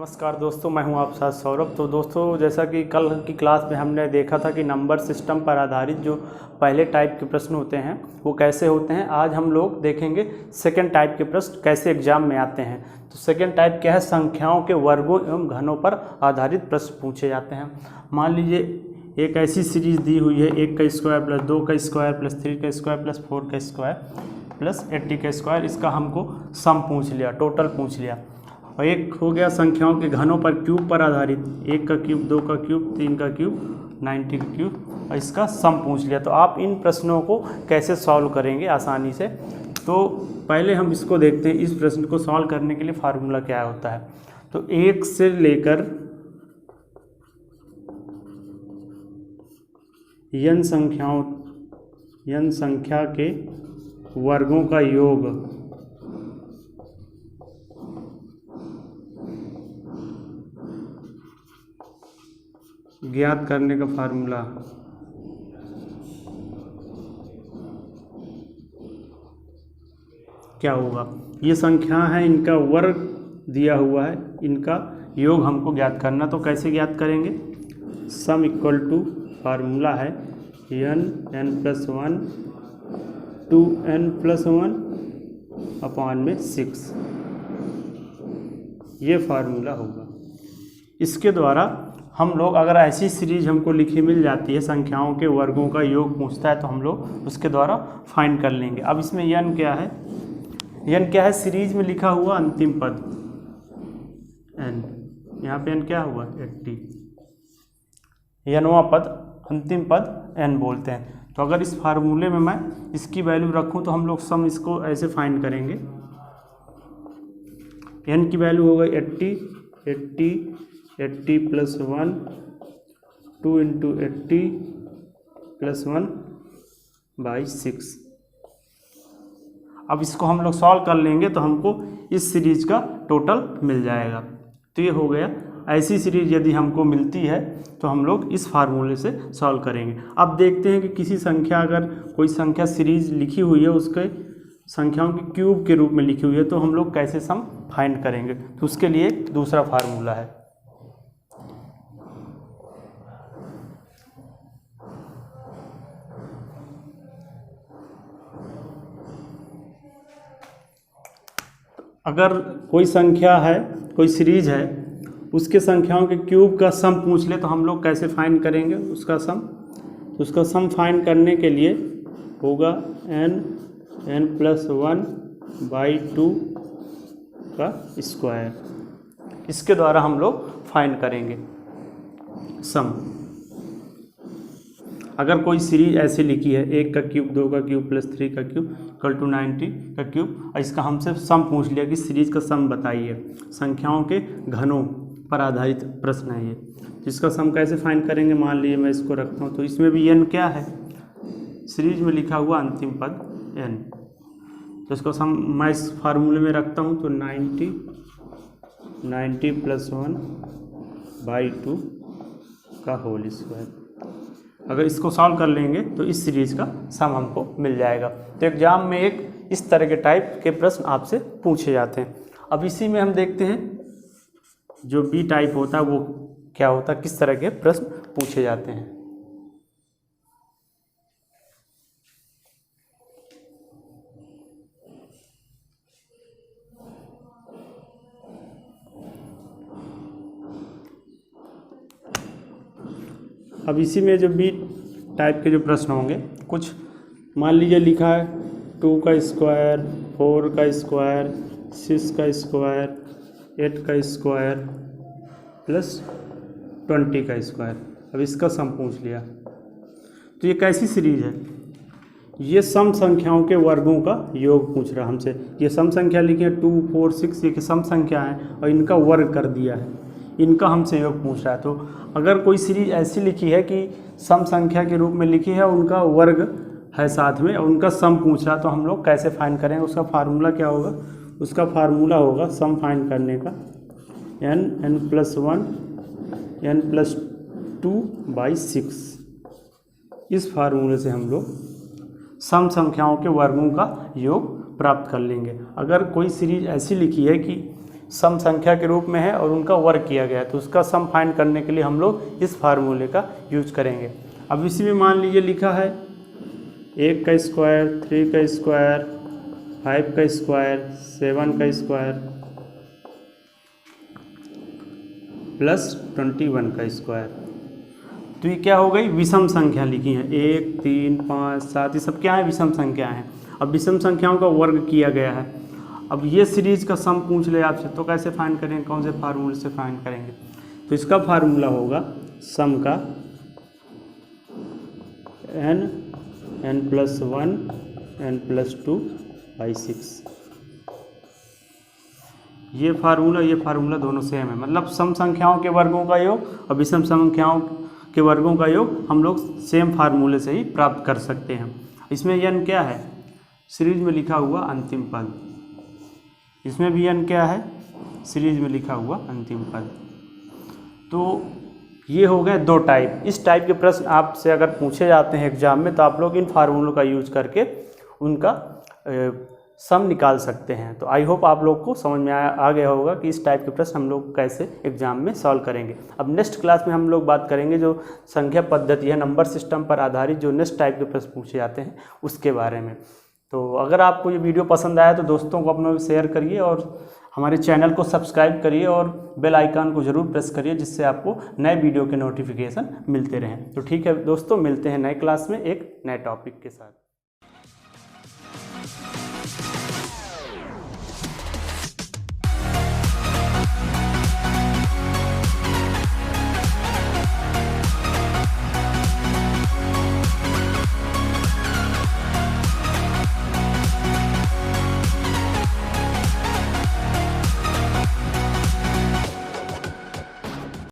नमस्कार दोस्तों, मैं हूं आप साथ सौरभ। तो दोस्तों, जैसा कि कल की क्लास में हमने देखा था कि नंबर सिस्टम पर आधारित जो पहले टाइप के प्रश्न होते हैं वो कैसे होते हैं, आज हम लोग देखेंगे सेकंड टाइप के प्रश्न कैसे एग्जाम में आते हैं। तो सेकंड टाइप क्या है? संख्याओं के वर्गों एवं घनों पर आधारित प्रश्न पूछे जाते हैं। मान लीजिए एक ऐसी सीरीज दी हुई है, 1 का स्क्वायर प्लस 2 का स्क्वायर प्लस 3 का स्क्वायर प्लस 4 का स्क्वायर प्लस 80 का स्क्वायर। इसका हमको सम पूछ लिया, टोटल पूछ लिया। और एक हो गया संख्याओं के घनों पर क्यूब पर आधारित, 1 का क्यूब, 2 का क्यूब, 3 का क्यूब, 90 का क्यूब, और इसका सम पूछ लिया। तो आप इन प्रश्नों को कैसे सॉल्व करेंगे आसानी से, तो पहले हम इसको देखते हैं। इस प्रश्न को सॉल्व करने के लिए फार्मूला क्या होता है। तो 1 से लेकर n संख्या के वर्गों का योग ज्ञात करने का फार्मूला क्या होगा। ये संख्या है, इनका वर्ग दिया हुआ है, इनका योग हमको ज्ञात करना। तो कैसे ज्ञात करेंगे? सम इक्वल टू फार्मूला है n+1 2n+1 अपॉन में 6, ये फार्मूला होगा। इसके द्वारा हम लोग, अगर ऐसी सीरीज हमको लिखी मिल जाती है, संख्याओं के वर्गों का योग पूछता है, तो हम लोग उसके द्वारा फाइंड कर लेंगे। अब इसमें n क्या है? n क्या है? सीरीज में लिखा हुआ अंतिम पद n, यहाँ पे n क्या हुआ? 80, nवां पद, अंतिम पद n बोलते हैं। तो अगर इस फार्मूले में मैं इसकी वैल्यू रखूं तो हम लोग सम इसको ऐसे फाइंड करेंगे। n की वैल्यू होगा 80 प्लस 1, 2 इंटू 80 प्लस 1 बाई 6। अब इसको हम लोग सॉल्व कर लेंगे तो हमको इस सीरीज का टोटल मिल जाएगा। तो ये हो गया। ऐसी सीरीज यदि हमको मिलती है तो हम लोग इस फार्मूले से सॉल्व करेंगे। अब देखते हैं कि किसी संख्या, अगर कोई संख्या सीरीज लिखी हुई है, उसके संख्याओं के क्यूब के रूप में लिखी हुई है, तो हम लोग कैसे सम फाइंड करेंगे। तो उसके लिए एक दूसरा फार्मूला है। अगर कोई संख्या है, कोई सीरीज है, उसके संख्याओं के क्यूब का सम पूछ ले तो हम लोग कैसे फाइंड करेंगे उसका सम। तो उसका सम फाइंड करने के लिए होगा n+1 बाई 2 का स्क्वायर। इसके द्वारा हम लोग फाइंड करेंगे सम। अगर कोई सीरीज ऐसे लिखी है, 1 का क्यूब, 2 का क्यूब प्लस 3 का क्यूब इक्वल टू 90 का क्यूब, और इसका हमसे सम पूछ लिया कि सीरीज का सम बताइए। संख्याओं के घनों पर आधारित प्रश्न है ये। जिसका सम कैसे फाइंड करेंगे? मान लीजिए मैं इसको रखता हूँ, तो इसमें भी n क्या है? सीरीज में लिखा हुआ अंतिम पद n। तो इसको सम मैं इस फार्मूले में रखता हूँ, तो 90 प्लस 1 बाई 2 का होल स्क्वायर। अगर इसको सॉल्व कर लेंगे तो इस सीरीज का सम हमको मिल जाएगा। तो एग्जाम में एक इस तरह के टाइप के प्रश्न आपसे पूछे जाते हैं। अब इसी में हम देखते हैं जो बी टाइप होता है वो क्या होता है, किस तरह के प्रश्न पूछे जाते हैं। अब इसी में जो बी टाइप के जो प्रश्न होंगे, कुछ मान लीजिए लिखा है 2 का स्क्वायर, 4 का स्क्वायर, 6 का स्क्वायर, 8 का स्क्वायर प्लस 20 का स्क्वायर। अब इसका सम पूछ लिया। तो ये कैसी सीरीज है? ये सम संख्याओं के वर्गों का योग पूछ रहा हमसे। ये सम संख्या लिखी है 2, 4, 6, ये सम संख्या है और इनका वर्ग कर दिया है, इनका हमसे योग पूछ रहा है। तो अगर कोई सीरीज ऐसी लिखी है कि सम संख्या के रूप में लिखी है, उनका वर्ग है साथ में और उनका सम पूछ रहा है, तो हम लोग कैसे फाइंड करेंगे? उसका फार्मूला क्या होगा? उसका फार्मूला होगा सम फाइंड करने का n+1 n+2 बाई 6। इस फार्मूले से हम लोग सम संख्याओं के वर्गों का योग प्राप्त कर लेंगे। अगर कोई सीरीज ऐसी लिखी है कि सम संख्या के रूप में है और उनका वर्ग किया गया है, तो उसका सम फाइंड करने के लिए हम लोग इस फार्मूले का यूज करेंगे। अब इसी में मान लीजिए लिखा है 1 का स्क्वायर, 3 का स्क्वायर, 5 का स्क्वायर, 7 का स्क्वायर प्लस 21 का स्क्वायर। तो ये क्या हो गई, विषम संख्या लिखी है। 1, 3, 5, 7 ये सब क्या है, विषम संख्या है। अब विषम संख्याओं का वर्ग किया गया है। अब ये सीरीज का सम पूछ ले आपसे तो कैसे फाइंड करेंगे, कौन से फार्मूले से फाइंड करेंगे? तो इसका फार्मूला होगा सम का n+1 n+2/6। ये फार्मूला दोनों सेम है, मतलब सम संख्याओं के वर्गों का योग और विषम संख्याओं के वर्गों का योग हम लोग सेम फार्मूले से ही प्राप्त कर सकते हैं। इसमें n क्या है, सीरीज में लिखा हुआ अंतिम पद। इसमें भी n क्या है, सीरीज में लिखा हुआ अंतिम पद। तो ये हो गए दो टाइप। इस टाइप के प्रश्न आपसे अगर पूछे जाते हैं एग्जाम में तो आप लोग इन फार्मूलों का यूज करके उनका सम निकाल सकते हैं। तो आई होप आप लोग को समझ में आ गया होगा कि इस टाइप के प्रश्न हम लोग कैसे एग्जाम में सॉल्व करेंगे। अब नेक्स्ट क्लास में हम लोग बात करेंगे जो संख्या पद्धति है, नंबर सिस्टम पर आधारित जो नेक्स्ट टाइप के प्रश्न पूछे जाते हैं उसके बारे में। तो अगर आपको ये वीडियो पसंद आया तो दोस्तों को अपनों शेयर करिए और हमारे चैनल को सब्सक्राइब करिए और बेल आइकन को ज़रूर प्रेस करिए, जिससे आपको नए वीडियो के नोटिफिकेशन मिलते रहें। तो ठीक है दोस्तों, मिलते हैं नए क्लास में एक नए टॉपिक के साथ।